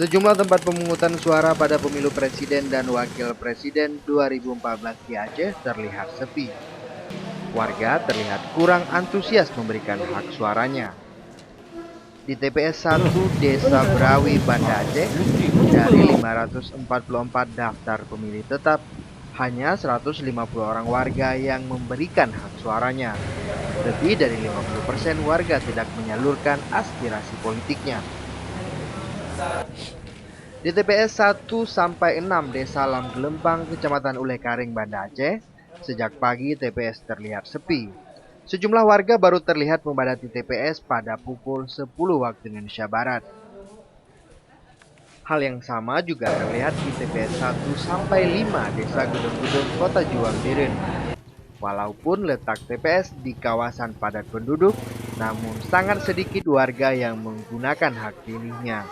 Sejumlah tempat pemungutan suara pada pemilu presiden dan wakil presiden 2014 di Aceh terlihat sepi. Warga terlihat kurang antusias memberikan hak suaranya. Di TPS 1 Desa Berawi, Banda Aceh, dari 544 daftar pemilih tetap, hanya 150 orang warga yang memberikan hak suaranya. Lebih dari 50% warga tidak menyalurkan aspirasi politiknya. Di TPS 1 sampai 6 Desa Lam Gelembang, Kecamatan Ulekaring, Banda Aceh, sejak pagi TPS terlihat sepi. Sejumlah warga baru terlihat memadati TPS pada pukul 10 waktu Indonesia Barat. Hal yang sama juga terlihat di TPS 1 sampai 5 Desa Gedung-Gedung, Kota Juang, Biren. Walaupun letak TPS di kawasan padat penduduk, namun sangat sedikit warga yang menggunakan hak pilihnya.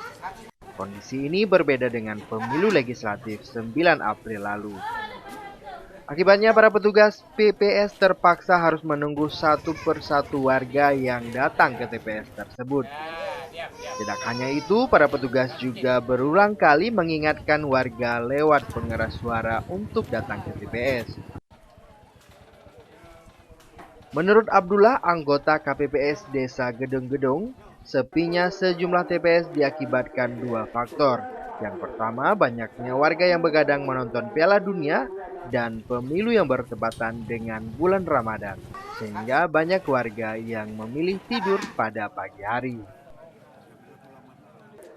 Kondisi ini berbeda dengan pemilu legislatif 9 April lalu. Akibatnya para petugas PPS terpaksa harus menunggu satu persatu warga yang datang ke TPS tersebut. Tidak hanya itu, para petugas juga berulang kali mengingatkan warga lewat pengeras suara untuk datang ke TPS. Menurut Abdullah, anggota KPPS Desa Gedung-Gedung, sepinya sejumlah TPS diakibatkan dua faktor. Yang pertama, banyaknya warga yang begadang menonton Piala Dunia dan pemilu yang bertepatan dengan bulan Ramadan, sehingga banyak warga yang memilih tidur pada pagi hari.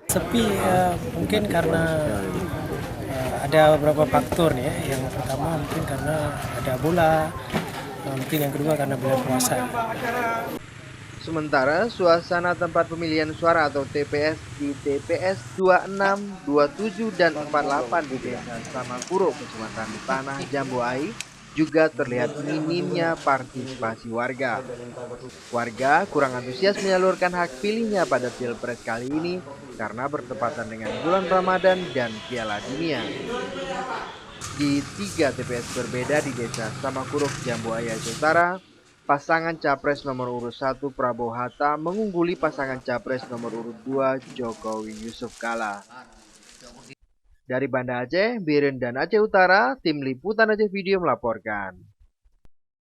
Sepi mungkin karena ada beberapa faktor ya. Yang pertama mungkin karena ada bola, mungkin yang kedua karena bulan puasa. Sementara suasana tempat pemilihan suara atau TPS di TPS 26, 27, dan 48 di Desa Samakuro, Kecamatan Tanah Jambuai, juga terlihat minimnya partisipasi warga. Warga kurang antusias menyalurkan hak pilihnya pada Pilpres kali ini karena bertepatan dengan bulan Ramadan dan Piala Dunia. Di 3 TPS berbeda di Desa Samakuruk, Jambuaya, Aceh Utara, pasangan Capres nomor urut 1 Prabowo Hatta mengungguli pasangan Capres nomor urut 2 Jokowi Yusuf Kala. Dari Banda Aceh, Biren dan Aceh Utara, Tim Liputan Aceh Video melaporkan.